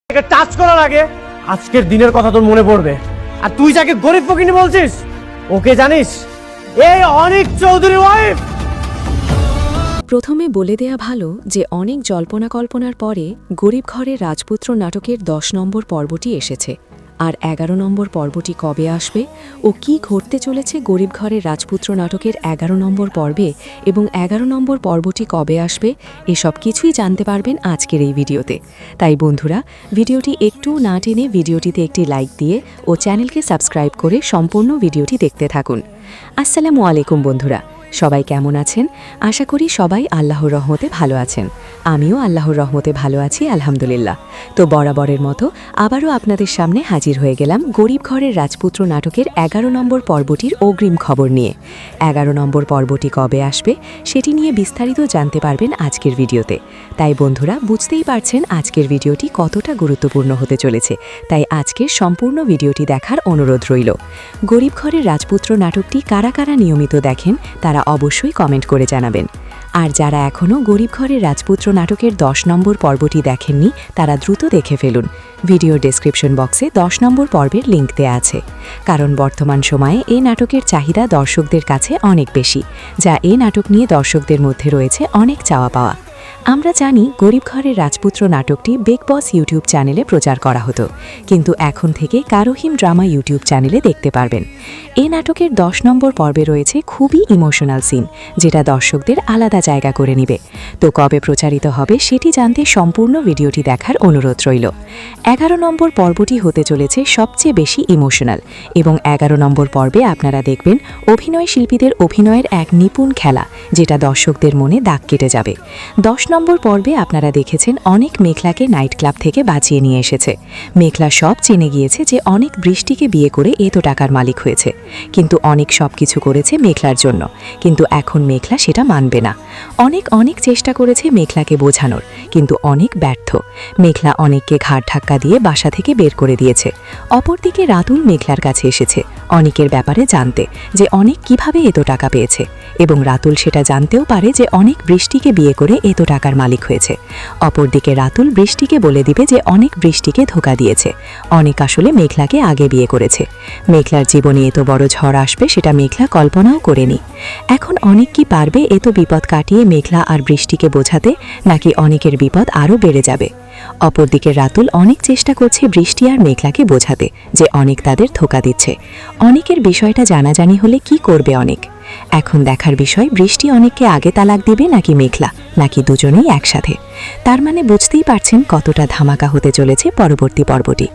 Touch করার আগে আজকের দিনের কথা তোর মনে পড়বে। আর তুই যাকে গরিব ফকিনি বলছিস, ওকে জানিস? এই অনিক চৌধুরী ওয়াইফ। প্রথমে বলে দেয়া ভালো যে অনেক জল্পনা কল্পনার পরে গরিব ঘরের রাজপুত্র নাটকের ১০ নম্বর পর্বটি এসেছে। আর ১১ নম্বর পর্বটি কবে আসবে ও কি ঘটতে চলেছে গরিব ঘরের রাজপুত্র নাটকের ১১ নম্বর পর্বে এবং ১১ নম্বর পর্বটি কবে আসবে এসব কিছুই জানতে পারবেন আজকের এই ভিডিওতে। তাই বন্ধুরা, ভিডিওটি একটু না টেনে ভিডিওটিতে একটি লাইক দিয়ে ও চ্যানেলকে সাবস্ক্রাইব করে সম্পূর্ণ ভিডিওটি দেখতে থাকুন। আসসালামু আলাইকুম বন্ধুরা, সবাই কেমন আছেন? আশা করি সবাই আল্লাহর রহমতে ভালো আছেন। আমিও আল্লাহর রহমতে ভালো আছি, আলহামদুলিল্লাহ। তো বরাবরের মতো আবারও আপনাদের সামনে হাজির হয়ে গেলাম গরিব ঘরের রাজপুত্র নাটকের ১১ নম্বর পর্বটির অগ্রিম খবর নিয়ে। ১১ নম্বর পর্বটি কবে আসবে সেটি নিয়ে বিস্তারিত জানতে পারবেন আজকের ভিডিওতে। তাই বন্ধুরা, বুঝতেই পারছেন আজকের ভিডিওটি কতটা গুরুত্বপূর্ণ হতে চলেছে। তাই আজকের সম্পূর্ণ ভিডিওটি দেখার অনুরোধ রইল। গরিব ঘরের রাজপুত্র নাটকটি কারা কারা নিয়মিত দেখেন তারা অবশ্যই কমেন্ট করে জানাবেন। আর যারা এখনও গরিব ঘরের রাজপুত্র নাটকের ১০ নম্বর পর্বটি দেখেননি তারা দ্রুত দেখে ফেলুন। ভিডিওর ডেসক্রিপশন বক্সে ১০ নম্বর পর্বের লিঙ্ক দেয়া আছে। কারণ বর্তমান সময়ে এই নাটকের চাহিদা দর্শকদের কাছে অনেক বেশি, যা এই নাটক নিয়ে দর্শকদের মধ্যে রয়েছে অনেক চাওয়া পাওয়া। আমরা জানি গরিব ঘরের রাজপুত্র নাটকটি বিগ বস ইউটিউব চ্যানেলে প্রচার করা হতো, কিন্তু এখন থেকে কারোহিম ড্রামা ইউটিউব চ্যানেলে দেখতে পারবেন। এই নাটকের ১০ নম্বর পর্বে রয়েছে খুবই ইমোশনাল সিন, যেটা দর্শকদের আলাদা জায়গা করে নেবে। তো কবে প্রচারিত হবে সেটি জানতে সম্পূর্ণ ভিডিওটি দেখার অনুরোধ রইল। ১১ নম্বর পর্বটি হতে চলেছে সবচেয়ে বেশি ইমোশনাল এবং ১১ নম্বর পর্বে আপনারা দেখবেন অভিনয় শিল্পীদের অভিনয়ের এক নিপুণ খেলা, যেটা দর্শকদের মনে দাগ কেটে যাবে। ১০ নম্বর পর্বে আপনারা দেখেছেন অনেক মেঘলাকে নাইট ক্লাব থেকে বাঁচিয়ে নিয়ে এসেছে। মেঘলা সব জেনে গিয়েছে যে অনেক বৃষ্টিকে বিয়ে করে এত টাকার মালিক হয়েছে, কিন্তু অনেক সব কিছু করেছে মেঘলার জন্য, কিন্তু এখন মেঘলা সেটা মানবে না। অনেক চেষ্টা করেছে মেঘলাকে বোঝানোর, কিন্তু অনেক ব্যর্থ। মেঘলা অনেককে ঘাড় ধাক্কা দিয়ে বাসা থেকে বের করে দিয়েছে। অপরদিকে রাতুল মেঘলার কাছে এসেছে অনেকের ব্যাপারে জানতে, যে অনেক কিভাবে এত টাকা পেয়েছে, এবং রাতুল সেটা জানতেও পারে যে অনেক বৃষ্টিকে বিয়ে করে এত টাকার মালিক হয়েছে। অপরদিকে রাতুল বৃষ্টিকে বলে দিবে যে অনেক বৃষ্টিকে ধোঁকা দিয়েছে, অনেক আসলে মেঘলাকে আগে বিয়ে করেছে। মেঘলার জীবনে এত বড় ঝড় আসবে সেটা মেঘলা কল্পনাও করেনি। এখন অনেক কি পারবে এত বিপদ কাটিয়ে মেঘলা আর বৃষ্টিকে বোঝাতে, নাকি অনেকের বিপদ আরও বেড়ে যাবে? অপরদিকে রাতুল অনেক চেষ্টা করছে বৃষ্টি আর মেঘলাকে বোঝাতে যে অনেক তাদের ধোঁকা দিচ্ছে। অনেকের বিষয়টা জানাজানি হলে কি করবে অনেক? এখন দেখার বিষয়, বৃষ্টি অনেককে আগে তালাক দিবে নাকি মেঘলা, নাকি দুজনেই একসাথে। তার মানে বুঝতেই পারছেন কতটা ধামাকা হতে চলেছে পরবর্তী পর্বটি।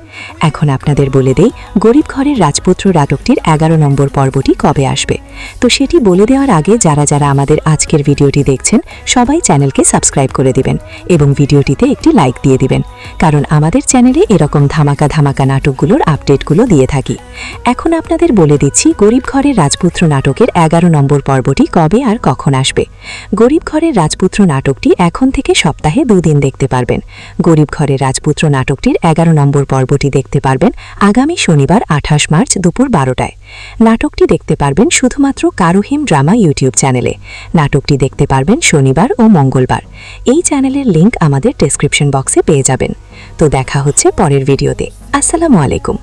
এখন আপনাদের বলে দেই গরিব ঘরের রাজপুত্র নাটকটির ১১ নম্বর পর্বটি কবে আসবে। তো সেটি বলে দেওয়ার আগে যারা যারা আমাদের আজকের ভিডিওটি দেখছেন সবাই চ্যানেলকে সাবস্ক্রাইব করে দিবেন এবং ভিডিওটিতে একটি লাইক দিয়ে দিবেন, কারণ আমাদের চ্যানেলে এরকম ধামাকা ধামাকা নাটকগুলোর আপডেটগুলো দিয়ে থাকি। এখন আপনাদের বলে দিচ্ছি গরিব ঘরের রাজপুত্র নাটকের ১১ নম্বর পর্বটি কবে আর কখন আসবে। গরিব ঘরের রাজপুত্র নাটকটি এখন থেকে সপ্তাহে ২ দিন দেখতে পারবেন। গরিব ঘরের রাজপুত্র নাটকটির ১১ নম্বর পর্বটি দেখতে পারবেন আগামী শনিবার ২৮ মার্চ দুপুর ১২টায়। নাটকটি দেখতে পারবেন শুধুমাত্র কারোহিম ড্রামা ইউটিউব চ্যানেলে। নাটকটি দেখতে পারবেন শনিবার ও মঙ্গলবার। এই চ্যানেলের লিঙ্ক আমাদের ডেসক্রিপশন বক্সে পেয়ে যাবেন। তো দেখা হচ্ছে পরের ভিডিওতে। আসসালামু আলাইকুম।